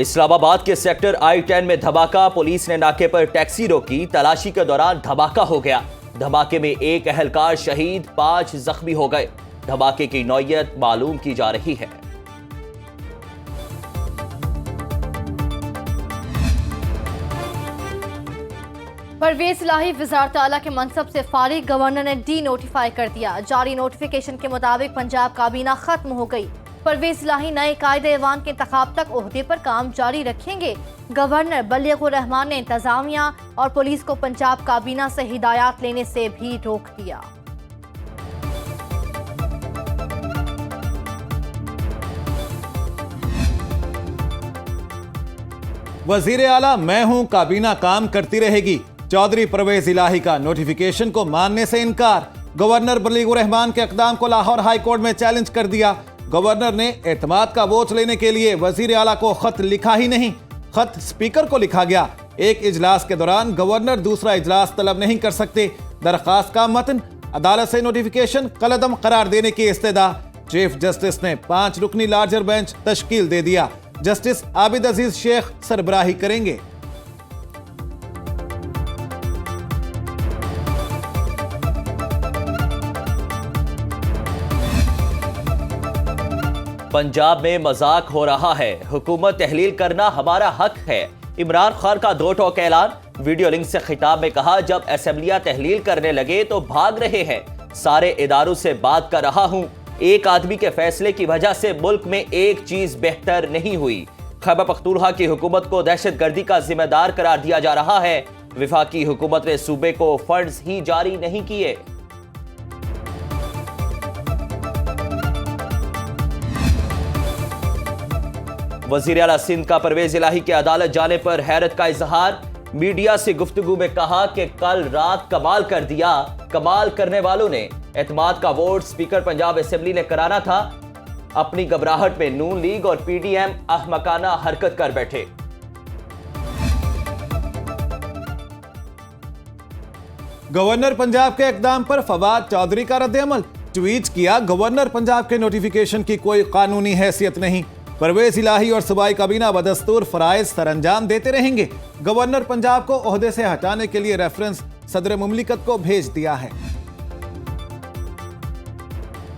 इस्लामाबाद के sector I-10 में धमाका। पुलिस ने नाके पर टैक्सी रोकी। तलाशी के दौरान धमाका हो गया। धमाके में एक अहलकार शहीद, 5 जख्मी हो गए। धमाके की नौयत मालूम की जा रही है। परवेज इलाही वज़ारत आला के मनसब से फारिग, गवर्नर ने डी नोटिफाई कर दिया। जारी नोटिफिकेशन के मुताबिक पंजाब काबीना खत्म हो गई। परवेज इलाही नए कायदे ऐवान के इंतखाब तक ओहदे पर काम जारी रखेंगे। गवर्नर बलीगुर रहमान ने इंतजामिया और पुलिस को पंजाब काबीना से हिदायत लेने से भी रोक दिया। वजीर आला मैं हूं, काबीना काम करती रहेगी। चौधरी परवेज इलाही का नोटिफिकेशन को मानने से इनकार। गवर्नर बलीगुर रहमान के इक़दाम को लाहौर हाई कोर्ट में चैलेंज कर दिया। गवर्नर ने एतमाद का वोट लेने के लिए वजीर आला को खत लिखा ही नहीं, खत स्पीकर को लिखा गया। एक इजलास के दौरान गवर्नर दूसरा इजलास तलब नहीं कर सकते। दरखास्त का मतन, अदालत से नोटिफिकेशन कलअदम करार देने की इस्तदा। चीफ जस्टिस ने 5 रुकनी लार्जर बेंच तश्कील दे दिया। जस्टिस आबिद अजीज शेख सरबराही करेंगे। पंजाब में मजाक हो रहा है, हुकूमत तहलील करना हमारा हक है। इमरान खान का 2 टोक ऐलान। वीडियो लिंक से खिताब में कहा, जब असेंबलियां तहलील करने लगे तो भाग रहे हैं। सारे इदारों से बात कर रहा हूं। एक आदमी के फैसले की वजह से मुल्क में एक चीज बेहतर नहीं हुई। खैबर पख्तूनख्वा की हुकूमत को दहशतगर्दी का जिम्मेदार करार दिया जा रहा है। विफाकी हुकूमत ने सूबे को फंड्स ही जारी नहीं किए। वजीर आला सिंध का परवेज इलाही के अदालत जाने पर हैरत का इजहार। मीडिया से गुफ्तगू में कहा कि कल रात कमाल कर दिया। कमाल करने वालों ने एतमाद का वोट स्पीकर पंजाब असेंबली ने कराना था। अपनी घबराहट में नून लीग और पीडीएम अहमकाना हरकत कर बैठे। गवर्नर पंजाब के इक़दाम पर फवाद चौधरी का रद्द-ए-अमल। ट्वीट किया, गवर्नर पंजाब के नोटिफिकेशन की कोई कानूनी हैसियत नहीं। परवेज इलाही और सूबाई काबीना बदस्तूर फराइज सरअंजाम देते रहेंगे। गवर्नर पंजाब को ओहदे से हटाने के लिए रेफरेंस सदर मुमलिकत को भेज दिया है।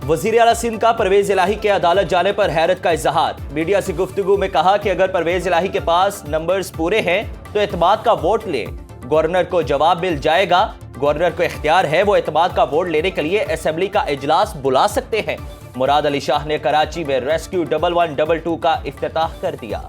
वजीर आला सिंध का परवेज इलाही के अदालत जाने पर हैरत का इजहार। मीडिया से गुफ्तगू में कहा कि अगर परवेज इलाही के पास नंबर्स पूरे हैं तो एतमाद का वोट ले। गवर्नर को जवाब मिल जाएगा। गवर्नर को इख्तियार है, वो एतमाद का वोट लेने के लिए असेंबली का इजलास बुला सकते हैं। मुराद अली शाह ने कराची में रेस्क्यू 1122 का इफ्तिताह कर दिया।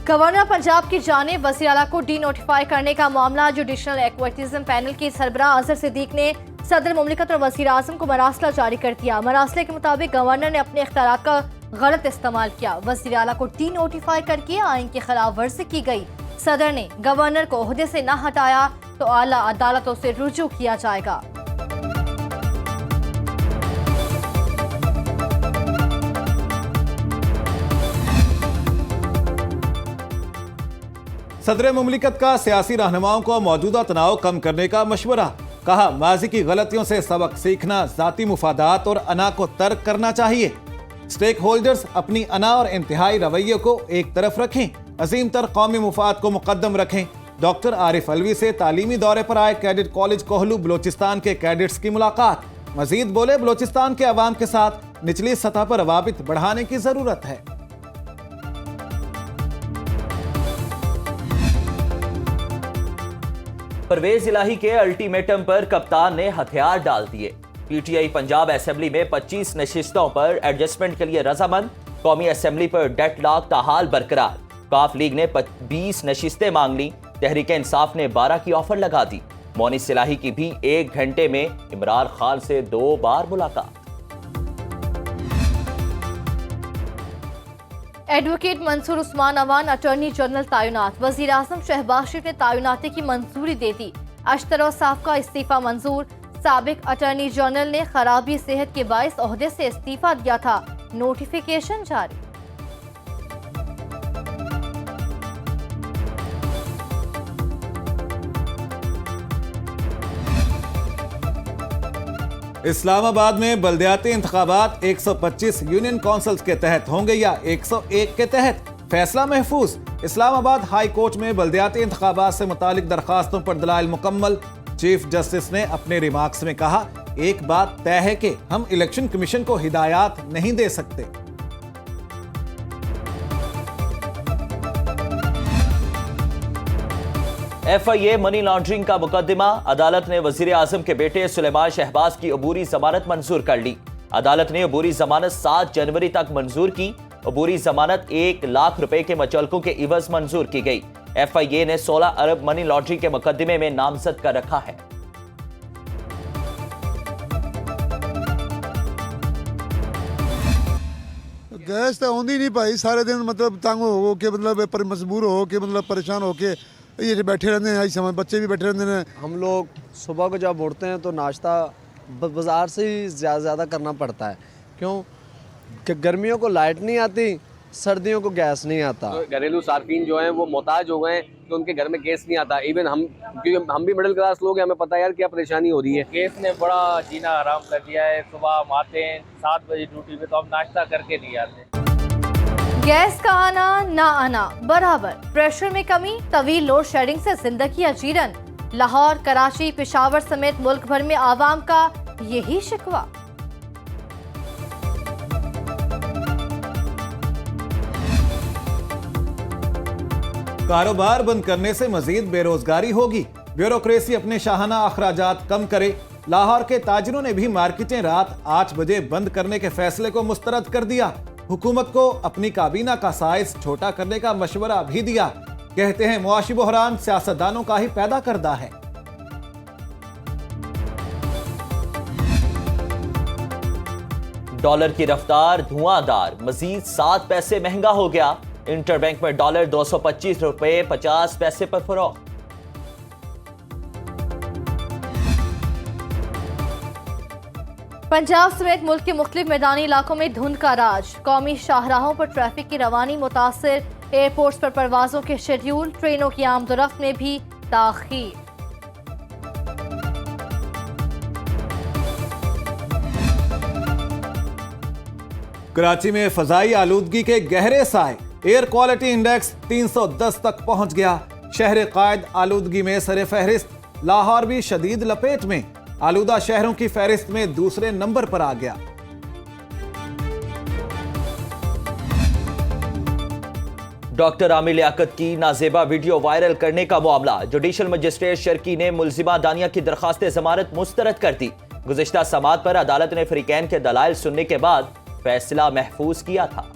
गवर्नर पंजाब की जानिब वज़ीर आला को डी नोटिफाई करने का मामला जुडिशल एक्विजिशन पैनल के सरबराह अजहर सिद्दीक ने सदर मुमलिकत और वज़ीर आज़म को मरासला जारी कर दिया। मरासले के मुताबिक गवर्नर ने अपने इख्तियारात का गलत इस्तेमाल किया। वज़ीर आला को डी नोटिफाई करके आइन की खिलाफ वर्जी की गई। सदर ने गवर्नर को ओहदे से न हटाया तो आला अदालतों से रुजू किया जाएगा। सदर मुमलिकत का सियासी रहनुमाओं को मौजूदा तनाव कम करने का मशवरा। कहा, माजी की गलतियों से सबक सीखना, जाती मुफादात और अना को तर्क करना चाहिए। स्टेक होल्डर्स अपनी अना और इंतहाई रवैये को एक तरफ रखें, अजीम तर कौमी मुफाद को मुकद्दम रखें। डॉक्टर आरिफ अलवी से तालीमी दौरे पर आए कैडेट कॉलेज कोहलू बलोचिस्तान के कैडेट्स की मुलाकात। मजीद बोले, बलोचिस्तान के अवाम के साथ निचली सतह पर रवाबित बढ़ाने की जरूरत है। परवेज इलाही के अल्टीमेटम पर कप्तान ने हथियार डाल दिए। पीटीआई पंजाब असेंबली में 25 नशिस्तों पर एडजस्टमेंट के लिए रजामंद। कौमी असेंबली पर डेडलॉक ताहाल बरकरार। काफ लीग ने 20 नशिस्तें मांग ली। तहरीक इंसाफ ने 12 की ऑफर लगा दी। मोनिस इलाही की भी 1 घंटे में इमरान खान से 2 बार मुलाकात। Advocate Mansoor Usman Awan attorney general तैनात। वजीर आजम शहबाज शरीफ ने तैनाती की मंजूरी दे दी। अशतर और साफ का इस्तीफा मंजूर। साबिक अटॉर्नी जनरल ने खराबी सेहत के बायस ओहदे से इस्तीफा दिया था। नोटिफिकेशन जारी। इस्लामाबाद में बल्दियाती इंतखाबात 125 यूनियन काउंसिल्स के तहत होंगे या 101 के तहत, फैसला महफूज। इस्लामाबाद हाई कोर्ट में बल्दियाती इंतखाबात से मुतालिक दरखास्तों पर दलाइल मुकम्मल। चीफ जस्टिस ने अपने रिमार्क्स में कहा, एक बात तय है कि हम इलेक्शन कमीशन को हिदायत नहीं दे सकते। FIA मनी लॉन्ड्रिंग का मुकदमा, अदालत ने वजीर आजम के बेटे सुलेमान शहबाज की अबूरी जमानत मंजूर कर ली। अदालत ने अबूरी जमानत 7 जनवरी तक मंजूर की। अबूरी जमानत 1 लाख रुपए के मचलकों के इवज मंजूर की गई। FIA ने 16 अरब मनी लॉन्ड्रिंग के मुकदमे में नामजद कर रखा है। गैस तो आँदी नहीं भाई, सारे दिन मतलब तंग हो के मतलब पर मजबूर हो के मतलब परेशान हो के ये बैठे रहते हैं। समय बच्चे भी बैठे रहते हैं। हम लोग सुबह को जब उठते हैं तो नाश्ता बाज़ार से ही ज़्यादा करना पड़ता है, क्यों कि गर्मियों को लाइट नहीं आती, सर्दियों को गैस नहीं आता। तो घरेलू सार्फिन जो हैं वो मोहताज हो गए हैं कि उनके घर में गैस नहीं आता। इवन हम, क्योंकि हम भी मिडिल क्लास लोग हैं, हमें पता है यार क्या परेशानी हो रही है। गैस ने बड़ा जीना हराम कर दिया है। सुबह हम आते हैं 7 बजे ड्यूटी पे, तो हम नाश्ता करके नहीं आते। गैस का आना ना आना बराबर, प्रेशर में कमी, तवील लोड शेडिंग से जिंदगी अजीरन। लाहौर, कराची, पेशावर समेत मुल्क भर में आवाम का यही शिकवा। कारोबार बंद करने से मजीद बेरोजगारी होगी, ब्यूरोक्रेसी अपने शाहाना अखराजात कम करे। लाहौर के ताजिरों ने भी मार्केटें रात 8 बजे बंद करने के फैसले को मुस्तरद कर दिया। हुकूमत को अपनी काबीना का साइज छोटा करने का मशवरा भी दिया। कहते हैं मुआशी बहरान सियासतदानों का ही पैदा करदा है। डॉलर की रफ्तार धुआंधार, मजीद 7 पैसे महंगा हो गया। इंटरबैंक में डॉलर 225 रुपए 50 पैसे पर फरोख्त। पंजाब समेत मुल्क के मुख्तलिफ मैदानी इलाकों में धुंध का राज। कौमी शाहराहों पर ट्रैफिक की रवानी मुतासिर। एयरपोर्ट्स पर परवाजों के शेड्यूल, ट्रेनों की आमदोरफ्त में भी ताखीर। कराची में फजाई आलूदगी के गहरे साए, एयर क्वालिटी इंडेक्स 310 तक पहुंच गया। शहर कायद आलूदगी में सरे फहरिस्त। लाहौर भी शदीद लपेट में, आलूदा शहरों की फहरिस्त में दूसरे नंबर पर आ गया। डॉक्टर आमिर लियाकत की नाजेबा वीडियो वायरल करने का मामला, जुडिशल मजिस्ट्रेट शर्की ने मुल्जिमा दानिया की दरखास्त जमानत मुस्तरद कर दी। गुज़िश्ता समात पर अदालत ने फरीकैन के दलाइल सुनने के बाद फैसला महफूज किया था।